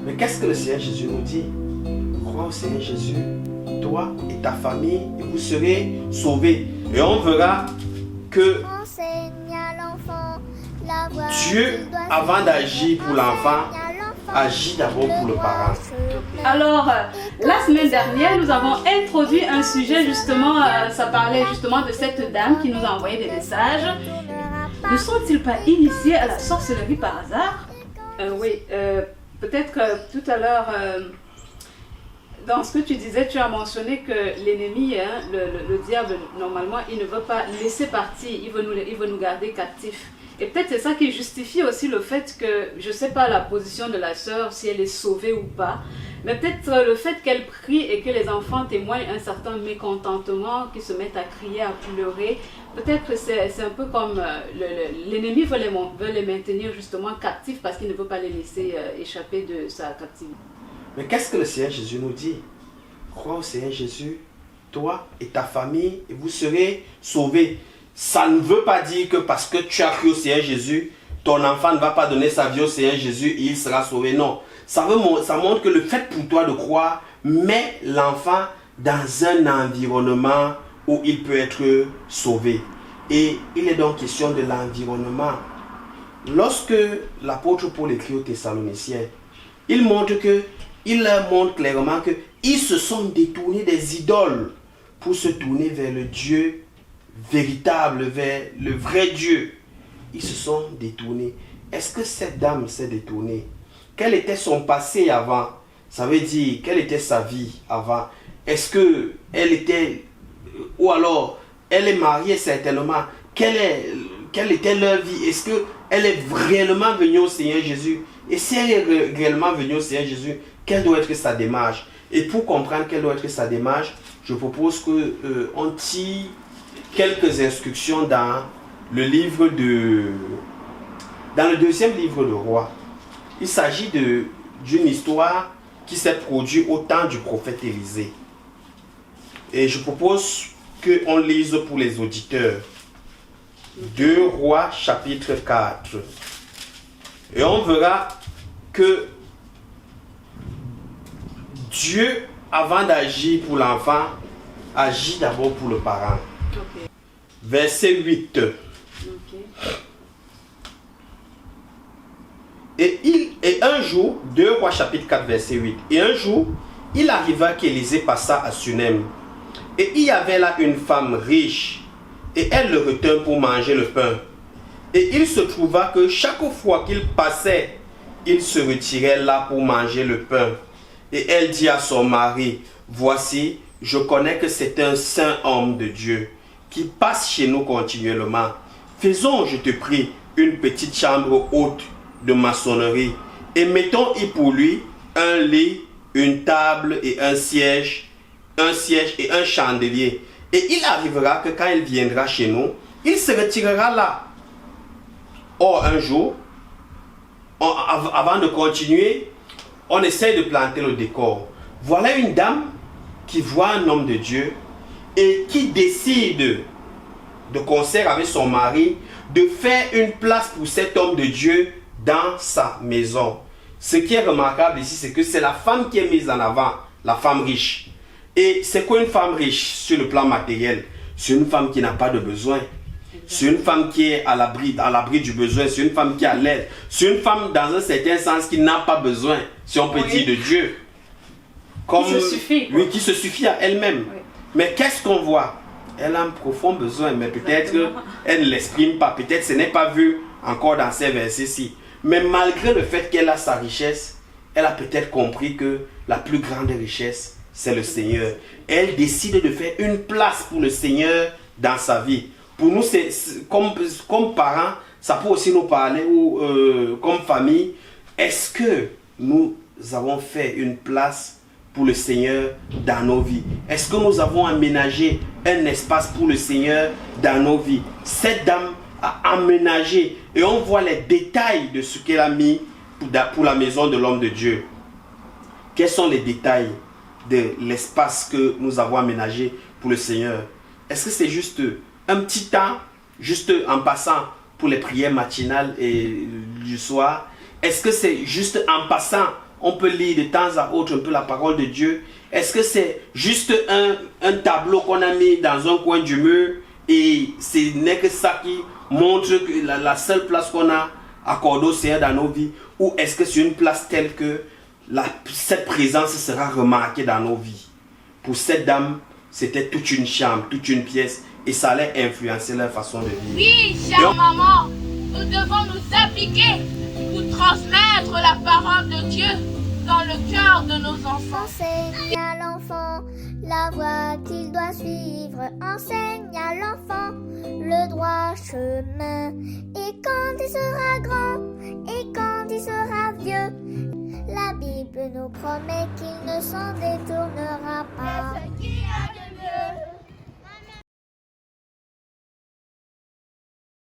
Mais qu'est-ce que le Seigneur Jésus nous dit? Crois au Seigneur Jésus, toi et ta famille, et vous serez sauvés. Et on verra que Dieu, avant d'agir pour l'enfant, agit d'abord pour le parent. Alors, la semaine dernière, nous avons introduit un sujet justement, ça parlait justement de cette dame qui nous a envoyé des messages. Ne sont-ils pas initiés à la sorcellerie par hasard? Oui, peut-être que tout à l'heure, dans ce que tu disais, tu as mentionné que l'ennemi, hein, le diable, normalement, il ne veut pas laisser partir, il veut nous garder captifs. Et peut-être c'est ça qui justifie aussi le fait que, je ne sais pas la position de la sœur, si elle est sauvée ou pas, mais peut-être le fait qu'elle prie et que les enfants témoignent un certain mécontentement, qu'ils se mettent à crier, à pleurer, peut-être que c'est un peu comme l'ennemi veut les maintenir justement captifs parce qu'il ne veut pas les laisser échapper de sa captivité. Mais qu'est-ce que le Seigneur Jésus nous dit? Crois au Seigneur Jésus, toi et ta famille, et vous serez sauvés. Ça ne veut pas dire que parce que tu as cru au Seigneur Jésus, ton enfant ne va pas donner sa vie au Seigneur Jésus et il sera sauvé. Non. Ça montre que le fait pour toi de croire met l'enfant dans un environnement où il peut être sauvé. Et il est donc question de l'environnement. Lorsque l'apôtre Paul écrit aux Thessaloniciens, il leur montre clairement qu'ils se sont détournés des idoles pour se tourner vers le Dieu véritable, vers le vrai Dieu. Ils se sont détournés. Est-ce que cette dame s'est détournée? Quel était son passé avant? Ça veut dire, quelle était sa vie avant? Est-ce qu'elle était, ou alors, elle est mariée certainement? Quelle était leur vie? Est-ce qu'elle est réellement venue au Seigneur Jésus? Et si elle est réellement venue au Seigneur Jésus, quelle doit être sa démarche? Et pour comprendre quelle doit être sa démarche, je propose qu'on tire quelques instructions dans le deuxième livre de Rois. Il s'agit d'une histoire qui s'est produite au temps du prophète Élisée. Et je propose qu'on lise pour les auditeurs 2 Rois chapitre 4. Et on verra que Dieu, avant d'agir pour l'enfant, agit d'abord pour le parent. Okay. Verset 8. Okay. Et un jour, 2 Rois chapitre 4 verset 8. Et un jour, il arriva qu'Élisée passa à Sunem. Et il y avait là une femme riche. Et elle le retint pour manger le pain. Et il se trouva que chaque fois qu'il passait, il se retirait là pour manger le pain. Et elle dit à son mari, voici, je connais que c'est un saint homme de Dieu qui passe chez nous continuellement. Faisons, je te prie, une petite chambre haute de maçonnerie et mettons-y pour lui un lit, une table et un siège et un chandelier. Et il arrivera que quand il viendra chez nous, il se retirera là. Or, un jour, avant de continuer, on essaie de planter le décor. Voilà une dame qui voit un homme de Dieu et qui décide, de concert avec son mari, de faire une place pour cet homme de Dieu dans sa maison. Ce qui est remarquable ici, c'est que c'est la femme qui est mise en avant, la femme riche. Et c'est quoi une femme riche sur le plan matériel? C'est une femme qui n'a pas de besoin. C'est une femme qui est à l'abri du besoin. C'est une femme qui a l'aide. C'est une femme, dans un certain sens, qui n'a pas besoin, si on peut dire, de Dieu. Comme, qui se suffit. Oui, qui se suffit à elle-même. Oui. Mais qu'est-ce qu'on voit? Elle a un profond besoin, mais peut-être elle ne l'exprime pas. Peut-être ce n'est pas vu encore dans ces versets-ci. Mais malgré le fait qu'elle a sa richesse, elle a peut-être compris que la plus grande richesse, c'est le Seigneur. Elle décide de faire une place pour le Seigneur dans sa vie. Pour nous, comme parents, ça peut aussi nous parler, ou comme famille, est-ce que nous avons fait une place pour le Seigneur dans nos vies? Est-ce que nous avons aménagé un espace pour le Seigneur dans nos vies? Cette dame a aménagé et on voit les détails de ce qu'elle a mis pour la maison de l'homme de Dieu. Quels sont les détails de l'espace que nous avons aménagé pour le Seigneur? Est-ce que c'est juste un petit temps, juste en passant pour les prières matinales et du soir? Est-ce que c'est juste en passant on peut lire de temps à autre un peu la parole de Dieu? Est-ce que c'est juste un tableau qu'on a mis dans un coin du mur et ce n'est que ça qui montre que la seule place qu'on a accordée au Seigneur dans nos vies? Ou est-ce que c'est une place telle que cette présence sera remarquée dans nos vies? Pour cette dame, c'était toute une chambre, toute une pièce et ça allait influencer leur façon de vivre. Oui, chère maman, nous devons nous appliquer pour transmettre la parole de Dieu dans le cœur de nos enfants. Enseigne à l'enfant la voie qu'il doit suivre. Enseigne à l'enfant le droit chemin. Et quand il sera grand, et quand il sera vieux, la Bible nous promet qu'il ne s'en détournera pas.